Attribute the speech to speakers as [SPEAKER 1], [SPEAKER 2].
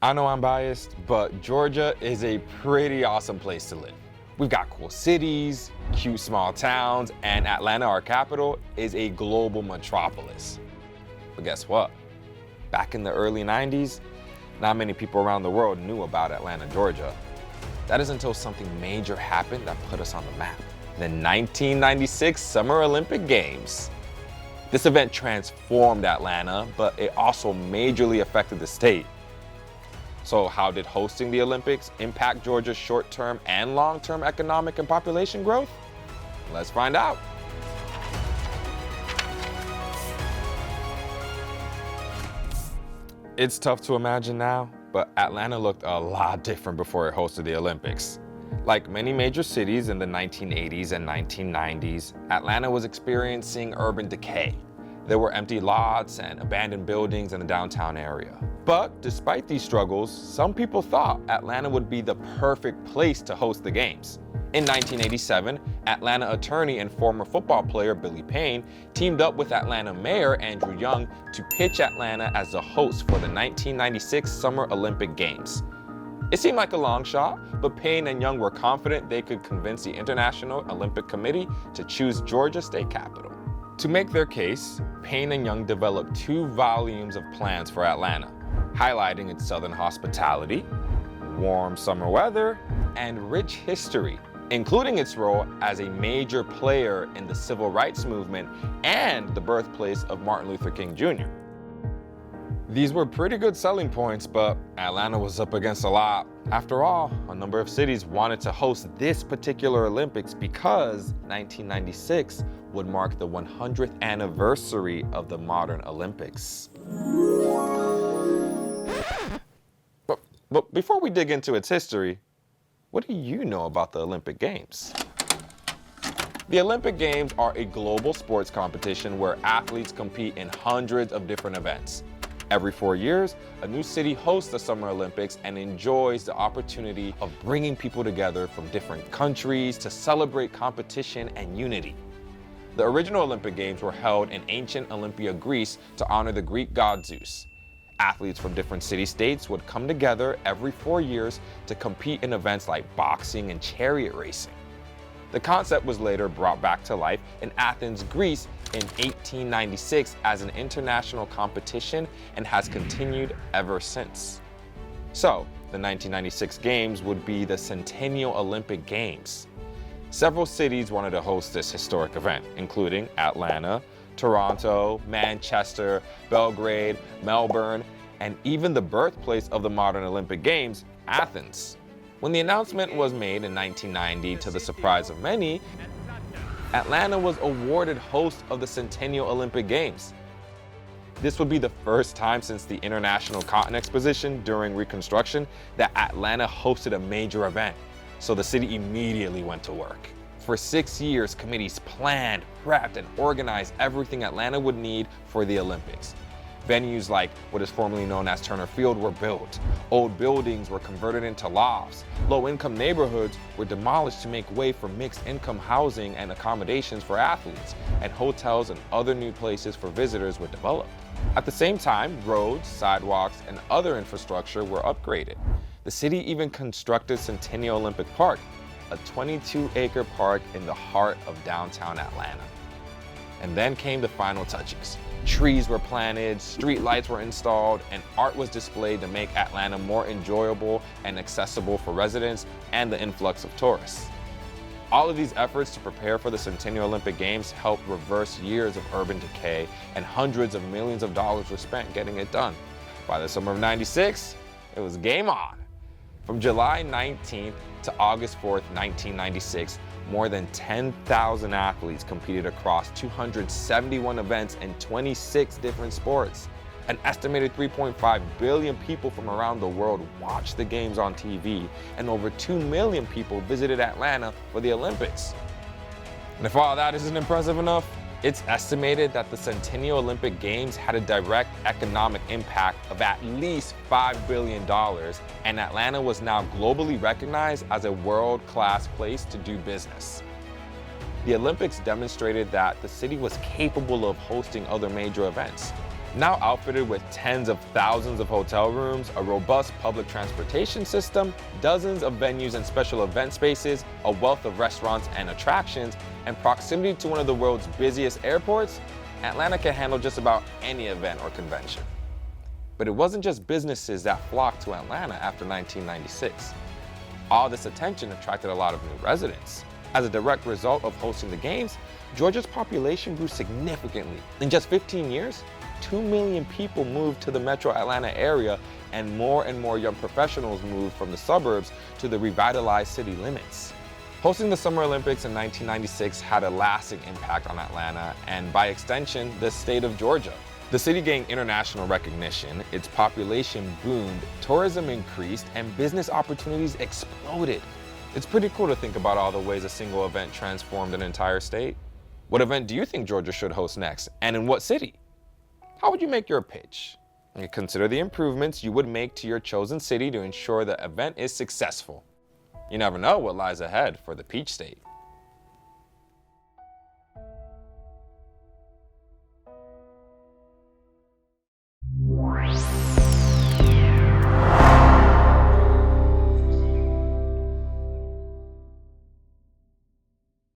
[SPEAKER 1] I know I'm biased, but Georgia is a pretty awesome place to live. We've got cool cities, cute small towns, and Atlanta, our capital, is a global metropolis. But guess what? Back in the early 90s, not many people around the world knew about Atlanta, Georgia. That is until something major happened that put us on the map. The 1996 Summer Olympic Games. This event transformed Atlanta, but it also majorly affected the state. So how did hosting the Olympics impact Georgia's short-term and long-term economic and population growth? Let's find out. It's tough to imagine now, but Atlanta looked a lot different before it hosted the Olympics. Like many major cities in the 1980s and 1990s, Atlanta was experiencing urban decay. There were empty lots and abandoned buildings in the downtown area. But despite these struggles, some people thought Atlanta would be the perfect place to host the games. In 1987, Atlanta attorney and former football player Billy Payne teamed up with Atlanta Mayor Andrew Young to pitch Atlanta as the host for the 1996 Summer Olympic Games. It seemed like a long shot, but Payne and Young were confident they could convince the International Olympic Committee to choose Georgia state capital. To make their case, Payne and Young developed 2 volumes of plans for Atlanta, highlighting its southern hospitality, warm summer weather, and rich history, including its role as a major player in the civil rights movement and the birthplace of Martin Luther King Jr. These were pretty good selling points, but Atlanta was up against a lot. After all, a number of cities wanted to host this particular Olympics because 1996 would mark the 100th anniversary of the modern Olympics. But before we dig into its history, what do you know about the Olympic Games? The Olympic Games are a global sports competition where athletes compete in hundreds of different events. Every 4 years, a new city hosts the Summer Olympics and enjoys the opportunity of bringing people together from different countries to celebrate competition and unity. The original Olympic Games were held in ancient Olympia, Greece, to honor the Greek god Zeus. Athletes from different city-states would come together every 4 years to compete in events like boxing and chariot racing. The concept was later brought back to life in Athens, Greece in 1896 as an international competition and has continued ever since. So, the 1996 Games would be the Centennial Olympic Games. Several cities wanted to host this historic event, including Atlanta, Toronto, Manchester, Belgrade, Melbourne, and even the birthplace of the modern Olympic Games, Athens. When the announcement was made in 1990, to the surprise of many, Atlanta was awarded host of the Centennial Olympic Games. This would be the first time since the International Cotton Exposition during Reconstruction that Atlanta hosted a major event, so the city immediately went to work. For 6 years, committees planned, prepped, and organized everything Atlanta would need for the Olympics. Venues like what is formerly known as Turner Field were built. Old buildings were converted into lofts. Low-income neighborhoods were demolished to make way for mixed-income housing and accommodations for athletes, and hotels and other new places for visitors were developed. At the same time, roads, sidewalks, and other infrastructure were upgraded. The city even constructed Centennial Olympic Park, a 22-acre park in the heart of downtown Atlanta. And then came the final touches. Trees were planted, street lights were installed, and art was displayed to make Atlanta more enjoyable and accessible for residents and the influx of tourists. All of these efforts to prepare for the Centennial Olympic Games helped reverse years of urban decay, and hundreds of millions of dollars were spent getting it done. By the summer of '96, it was game on. From July 19th to August 4th, 1996, more than 10,000 athletes competed across 271 events in 26 different sports. An estimated 3.5 billion people from around the world watched the games on TV, and over 2 million people visited Atlanta for the Olympics. And if all that isn't impressive enough, it's estimated that the Centennial Olympic Games had a direct economic impact of at least $5 billion, and Atlanta was now globally recognized as a world-class place to do business. The Olympics demonstrated that the city was capable of hosting other major events. Now outfitted with tens of thousands of hotel rooms, a robust public transportation system, dozens of venues and special event spaces, a wealth of restaurants and attractions, and proximity to one of the world's busiest airports, Atlanta can handle just about any event or convention. But it wasn't just businesses that flocked to Atlanta after 1996. All this attention attracted a lot of new residents. As a direct result of hosting the games, Georgia's population grew significantly. In just 15 years, 2 million people moved to the metro Atlanta area, and more young professionals moved from the suburbs to the revitalized city limits. Hosting the Summer Olympics in 1996 had a lasting impact on Atlanta and, by extension, the state of Georgia. The city gained international recognition, its population boomed, tourism increased, and business opportunities exploded. It's pretty cool to think about all the ways a single event transformed an entire state. What event do you think Georgia should host next, and in what city? How would you make your pitch? And consider the improvements you would make to your chosen city to ensure the event is successful. You never know what lies ahead for the Peach State.